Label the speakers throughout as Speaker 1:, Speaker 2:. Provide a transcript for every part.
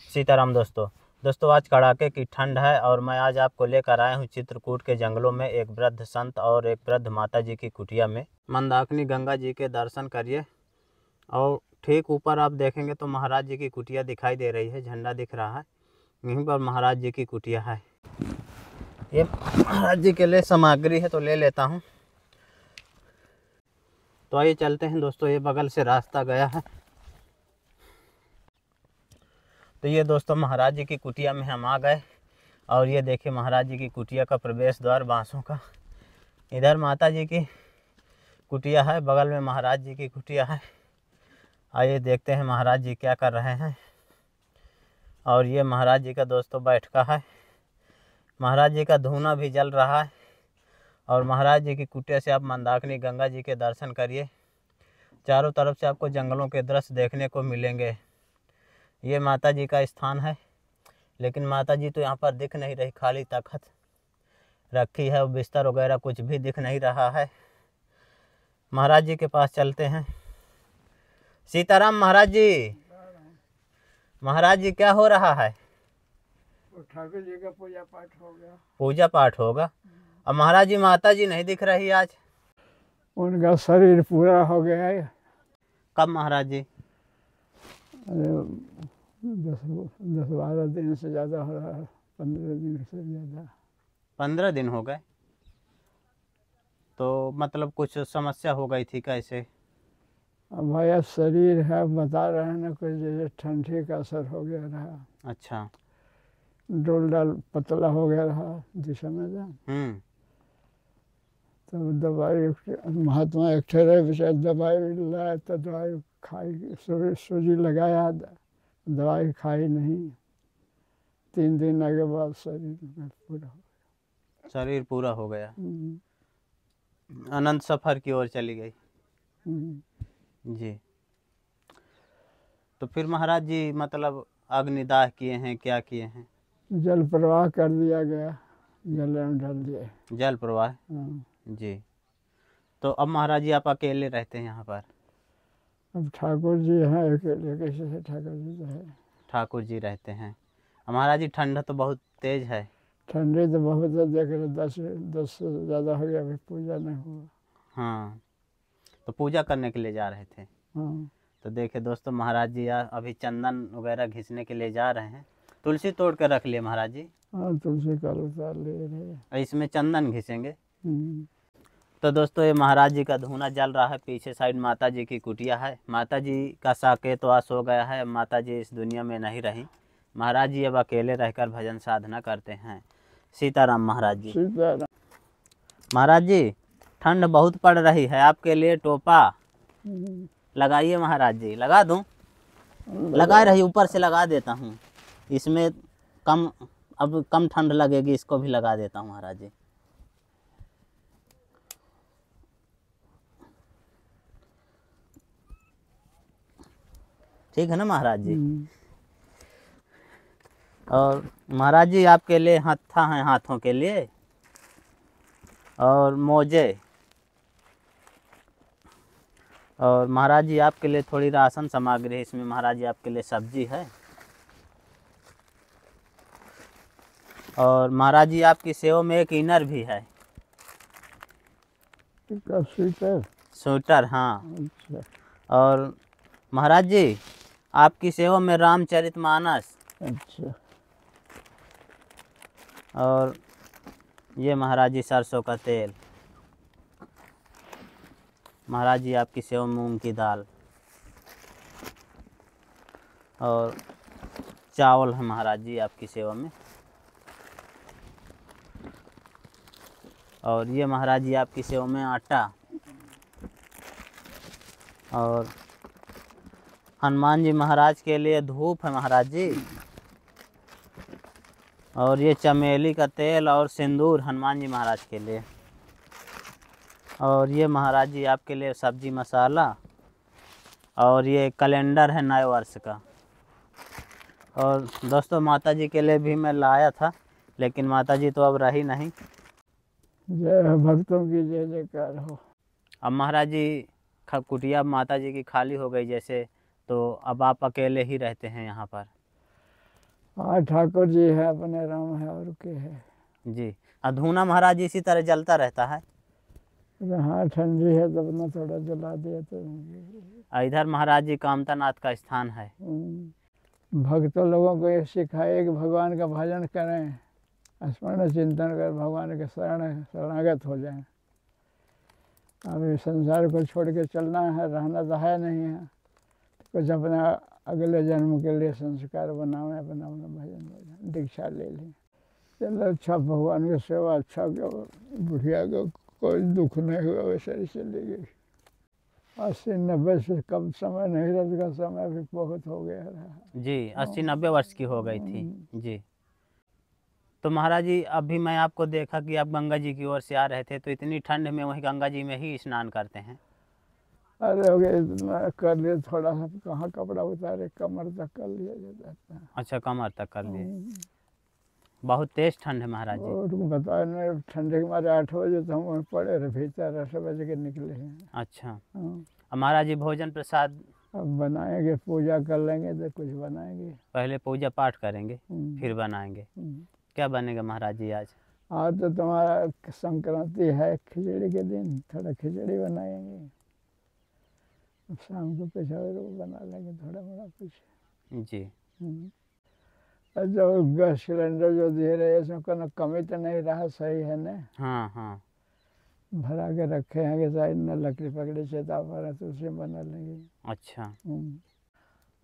Speaker 1: सीताराम दोस्तों आज कड़ाके की ठंड है और मैं आज आपको लेकर आया हूँ चित्रकूट के जंगलों में एक वृद्ध संत और एक वृद्ध माता जी की कुटिया में। मंदाकिनी गंगा जी के दर्शन करिए और ठीक ऊपर आप देखेंगे तो महाराज जी की कुटिया दिखाई दे रही है, झंडा दिख रहा है, यहीं पर महाराज जी की कुटिया है। ये महाराज जी के लिए सामग्री है तो ले लेता हूँ। तो आइए चलते हैं दोस्तों, ये बगल से रास्ता गया है। तो ये दोस्तों महाराज जी की कुटिया में हम आ गए और ये देखिए महाराज जी की कुटिया का प्रवेश द्वार बांसों का। इधर माता जी की कुटिया है, बगल में महाराज जी की कुटिया है। आइए देखते हैं महाराज जी क्या कर रहे हैं। और ये महाराज जी का दोस्तों बैठका है, महाराज जी का धूना भी जल रहा है। और महाराज जी की कुटिया से आप मंदाकिनी गंगा जी के दर्शन करिए। चारों तरफ से आपको जंगलों के दृश्य देखने को मिलेंगे। ये माता जी का स्थान है, लेकिन माता जी तो यहाँ पर दिख नहीं रही, खाली तख्त रखी है और बिस्तर वगैरह कुछ भी दिख नहीं रहा है। महाराज जी के पास चलते हैं। सीताराम महाराज जी। महाराज जी क्या हो रहा है?
Speaker 2: ठाकुर जी का पूजा पाठ हो गया।
Speaker 1: पूजा पाठ होगा। अब महाराज जी माता जी नहीं दिख रही आज।
Speaker 2: उनका शरीर पूरा हो गया है।
Speaker 1: कब महाराज जी?
Speaker 2: अरे 10-12 दिन से ज़्यादा हो रहा है, 15 दिन से ज़्यादा।
Speaker 1: 15 दिन हो गए। तो मतलब कुछ समस्या हो गई थी कैसे?
Speaker 2: अब भैया शरीर है, बता रहे हैं ना, कुछ जैसे ठंडी का असर हो गया रहा।
Speaker 1: अच्छा।
Speaker 2: डोल डाल पतला हो गया रहा दिशा में जा। तो दवाई महात्मा एक ठहरे विषय दवाई लाए तो दवाई खाई, सूजी लगाया, दवाई खाई नहीं। 3 दिन के बाद शरीर पूरा हो गया।
Speaker 1: शरीर पूरा हो गया, अनंत सफर की ओर चली गई जी। तो फिर महाराज जी मतलब अग्निदाह किए हैं, क्या किए हैं?
Speaker 2: जल प्रवाह कर दिया गया, जल में डाल दिया।
Speaker 1: जल प्रवाह जी। तो अब महाराज जी आप अकेले रहते हैं यहाँ पर?
Speaker 2: अब ठाकुर जी हैं अकेले, कैसे है? ठाकुर जी तो है।
Speaker 1: ठाकुर जी रहते हैं। महाराज जी ठंडा तो बहुत तेज है।
Speaker 2: ठंडी तो बहुत है, देख रहे 10 से ज़्यादा हो गया, अभी पूजा नहीं हुआ।
Speaker 1: हाँ, तो पूजा करने के लिए जा रहे थे।
Speaker 2: हाँ।
Speaker 1: तो देखे दोस्तों महाराज जी अभी चंदन वगैरह घिसने के लिए जा रहे हैं। तुलसी तोड़ कर रख लिए महाराज जी।
Speaker 2: हाँ, तुलसी का उतार ले रहे,
Speaker 1: इसमें चंदन घिसेंगे। तो दोस्तों ये महाराज जी का धूना जल रहा है, पीछे साइड माता जी की कुटिया है। माता जी का साकेत वास हो गया है, माता जी इस दुनिया में नहीं रही। महाराज जी अब अकेले रहकर भजन साधना करते हैं। सीताराम महाराज जी।
Speaker 2: सीताराम।
Speaker 1: महाराज जी ठंड बहुत पड़ रही है, आपके लिए टोपा लगाइए महाराज जी। लगा दूं? लगा रही, ऊपर से लगा देता हूँ, इसमें अब कम ठंड लगेगी, इसको भी लगा देता हूँ महाराज जी। ठीक है ना महाराज जी? और महाराज जी आपके लिए हत्था है, हाथों के लिए, और मोजे। और महाराज जी आपके लिए थोड़ी राशन सामग्री है, इसमें महाराज जी आपके लिए सब्जी है। और महाराज जी आपकी सेवा में एक इनर भी है।
Speaker 2: स्वेटर?
Speaker 1: स्वेटर, हाँ।
Speaker 2: अच्छा।
Speaker 1: और महाराज जी आपकी सेवा में रामचरितमानस।
Speaker 2: अच्छा।
Speaker 1: और ये महाराज जी सरसों का तेल। महाराज जी आपकी सेवा में मूंग की दाल और चावल है महाराज जी आपकी सेवा में। और ये महाराज जी आपकी सेवा में आटा। और हनुमान जी महाराज के लिए धूप है महाराज जी। और ये चमेली का तेल और सिंदूर हनुमान जी महाराज के लिए। और ये महाराज जी आपके लिए सब्जी मसाला। और ये कैलेंडर है नए वर्ष का। और दोस्तों माता जी के लिए भी मैं लाया था, लेकिन माता जी तो अब रही नहीं।
Speaker 2: जय भक्तों की जय जयकार हो।
Speaker 1: अब महाराज जी कुटिया माता जी की खाली हो गई जैसे, तो अब आप अकेले ही रहते हैं यहाँ पर?
Speaker 2: हाँ ठाकुर जी है, अपने राम है, और के है।
Speaker 1: जी। धूना महाराज इसी तरह जलता रहता है।
Speaker 2: हाँ ठंडी है तो अपना थोड़ा जला दिया तो।
Speaker 1: इधर महाराज जी कामता नाथ का स्थान है।
Speaker 2: भक्तों लोगों को ये सिखाए कि भगवान का भजन करें, स्मरण चिंतन कर भगवान के शरणागत हो जाएं। अभी संसार को छोड़ के चलना है, रहना तो है नहीं है, कुछ अपना अगले जन्म के लिए संस्कार बनावे, अपना अपना भजन दीक्षा ले लें। चलो अच्छा, भगवान की सेवा अच्छा किया, बुढ़िया को कोई दुख नहीं हुआ, वैसे ही चली गई। 80-90 से कम समय नहीं रहा, उसका समय भी बहुत हो गया रहा।
Speaker 1: जी 80-90 वर्ष की हो गई थी। जी। तो महाराज जी अभी मैं आपको देखा कि आप गंगा जी की ओर से आ रहे थे, तो इतनी ठंड में वहीं गंगा जी में ही स्नान करते हैं?
Speaker 2: अरे हो गया, इतना कर लिए, थोड़ा सा कहाँ कपड़ा उतारे, कमर तक कर लिया जाता है।
Speaker 1: अच्छा, कमर तक कर लिए। बहुत तेज ठंड है महाराज जी।
Speaker 2: और बताया नहीं, ठंडे के मारे 8 बजे तो हम वहीं पड़े रहे भीतर, 8 बजे के निकले हैं।
Speaker 1: अच्छा।
Speaker 2: हाँ।
Speaker 1: अब महाराज जी भोजन प्रसाद
Speaker 2: अब बनाएंगे, पूजा कर लेंगे तो कुछ बनाएंगे।
Speaker 1: पहले पूजा पाठ करेंगे, फिर बनाएंगे। क्या बनेगा महाराज जी आज?
Speaker 2: आज तो तुम्हारा संक्रांति है, खिचड़ी के दिन थोड़ा खिचड़ी बनाएंगे, शाम को कुछ और बना लेंगे थोड़ा मोड़ा कुछ।
Speaker 1: जी।
Speaker 2: जो गैस सिलेंडर जो दे रहे हैं, इसमें कोई कमी तो नहीं रहा, सही है ना?
Speaker 1: हाँ हाँ।
Speaker 2: भरा के रखे हैं कि साइड में लकड़ी पकड़ी चेता पर, तो उसे बना लेंगे।
Speaker 1: अच्छा।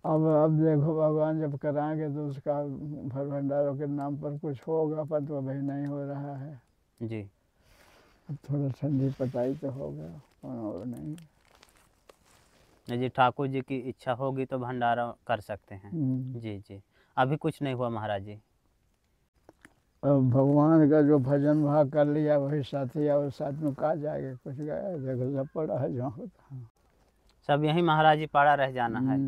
Speaker 2: अब देखो, भगवान जब कराएंगे तो उसका भर भंडारों के नाम पर कुछ होगा, पर तो अभी नहीं हो रहा है।
Speaker 1: जी।
Speaker 2: अब थोड़ा ठंडी पताई तो होगा, और नहीं।
Speaker 1: जी ठाकुर जी की इच्छा होगी तो भंडारा कर सकते हैं। जी जी। अभी कुछ नहीं हुआ महाराज जी?
Speaker 2: अब भगवान का जो भजन भाग कर लिया वही साथी, और साथ में कहा जाएगा, कुछ गया देखो सब पड़ा है जहाँ होता।
Speaker 1: सब यहीं महाराज जी पड़ा रह जाना है।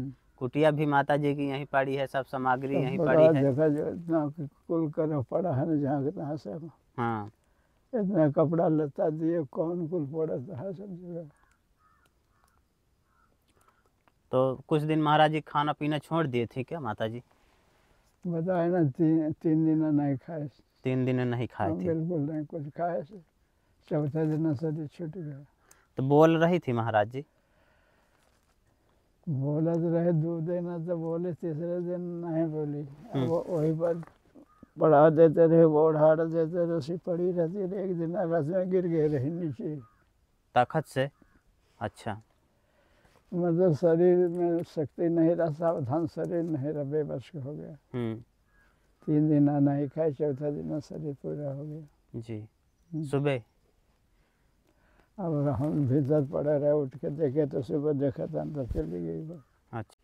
Speaker 1: कुटिया भी माता जी की यहीं पड़ी है, सब सामग्री यहीं पड़ी है।
Speaker 2: देखा जो इतना कुल कर पड़ा है ना, जहाँ के तहाँ सब।
Speaker 1: हाँ।
Speaker 2: इतना कपड़ा लता दिए, कौन कुल पड़ा है सब जगह।
Speaker 1: तो कुछ दिन महाराज जी खाना पीना छोड़ दिए थे क्या माता जी?
Speaker 2: बताए ना, 3 दिन नहीं खाए।
Speaker 1: 3 दिन नहीं खाए थे?
Speaker 2: बिल्कुल नहीं कुछ खाए से, चौथा दिन शरीर छूट गया।
Speaker 1: तो बोल रही थी महाराज जी?
Speaker 2: बोला तो रहे 2 दिन, तो बोले, तीसरे दिन नहीं बोली। अब वही पर बढ़ा देते रहे, वो उड़ा देते रहे, उसी पड़ी रहती रही। एक दिन बस में गिर गए रही नीचे
Speaker 1: ताकत से? अच्छा।
Speaker 2: मतलब शरीर में शक्ति नहीं रहा, सावधान शरीर नहीं रहा, बेबस हो गया। 3 दिन नहीं खाए, चौथा दिन शरीर पूरा हो गया।
Speaker 1: जी। सुबह?
Speaker 2: अब हम भीतर पड़े रहे, उठ के देखे तो सुबह देखा था अंदर चली गई वो।
Speaker 1: अच्छा।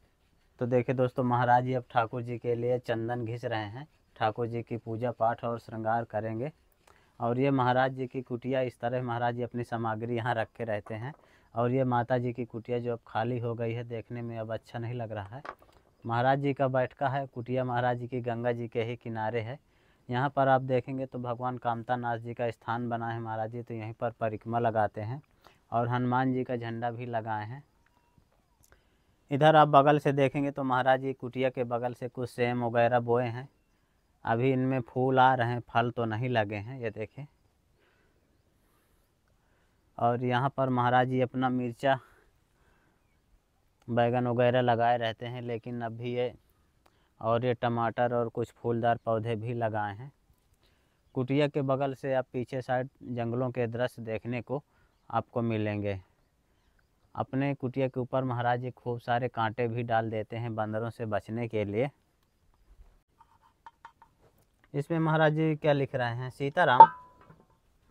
Speaker 1: तो देखिए दोस्तों, महाराज जी अब ठाकुर जी के लिए चंदन घिस रहे हैं, ठाकुर जी की पूजा पाठ और श्रृंगार करेंगे। और ये महाराज जी की कुटिया, इस तरह महाराज जी अपनी सामग्री यहाँ रख के रहते हैं। और ये माता जी की कुटिया जो अब खाली हो गई है, देखने में अब अच्छा नहीं लग रहा है। महाराज जी का बैठका है, कुटिया महाराज जी की गंगा जी के ही किनारे है। यहाँ पर आप देखेंगे तो भगवान कामता नाथ जी का स्थान बना है। महाराज जी तो यहीं पर परिक्रमा लगाते हैं, और हनुमान जी का झंडा भी लगाए हैं। इधर आप बगल से देखेंगे तो महाराज जी कुटिया के बगल से कुछ सेम वगैरह बोए हैं। अभी इनमें फूल आ रहे हैं, फल तो नहीं लगे हैं, ये देखें। और यहाँ पर महाराज जी अपना मिर्चा बैगन वगैरह लगाए रहते हैं, लेकिन अभी ये टमाटर और कुछ फूलदार पौधे भी लगाए हैं। कुटिया के बगल से आप पीछे साइड जंगलों के दृश्य देखने को आपको मिलेंगे। अपने कुटिया के ऊपर महाराज जी खूब सारे कांटे भी डाल देते हैं बंदरों से बचने के लिए। इसमें महाराज जी क्या लिख रहे हैं? सीताराम?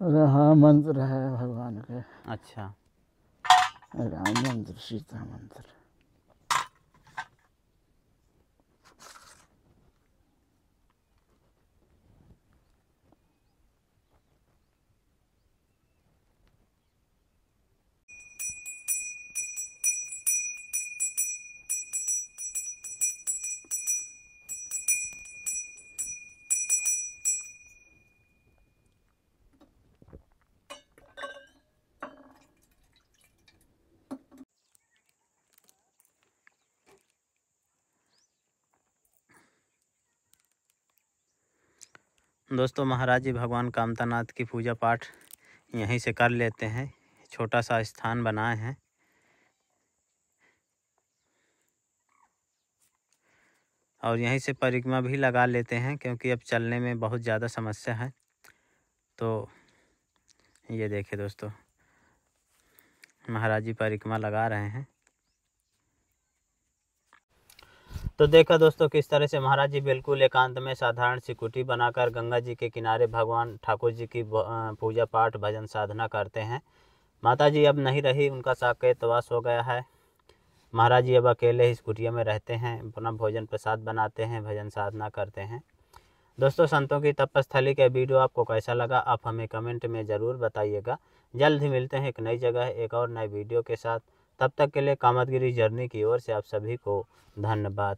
Speaker 2: हाँ, मंत्र है भगवान के।
Speaker 1: अच्छा।
Speaker 2: राम मंत्र, सीता मंत्र।
Speaker 1: दोस्तों महाराज जी भगवान कामतानाथ की पूजा पाठ यहीं से कर लेते हैं। छोटा सा स्थान बनाए हैं। और यहीं से परिक्रमा भी लगा लेते हैं, क्योंकि अब चलने में बहुत ज़्यादा समस्या है। तो ये देखिए दोस्तों, महाराज जी परिक्रमा लगा रहे हैं। तो देखा दोस्तों किस तरह से महाराज जी बिल्कुल एकांत में साधारण सी कुटी बनाकर गंगा जी के किनारे भगवान ठाकुर जी की पूजा पाठ भजन साधना करते हैं। माता जी अब नहीं रही, उनका साकेतवास हो गया है। महाराज जी अब अकेले ही इस कुटिया में रहते हैं, अपना भोजन प्रसाद बनाते हैं, भजन साधना करते हैं। दोस्तों संतों की तपस्थली का वीडियो आपको कैसा लगा, आप हमें कमेंट में ज़रूर बताइएगा। जल्द ही मिलते हैं एक नई जगह एक और नए वीडियो के साथ। तब तक के लिए कामतगिरी जर्नी की ओर से आप सभी को धन्यवाद।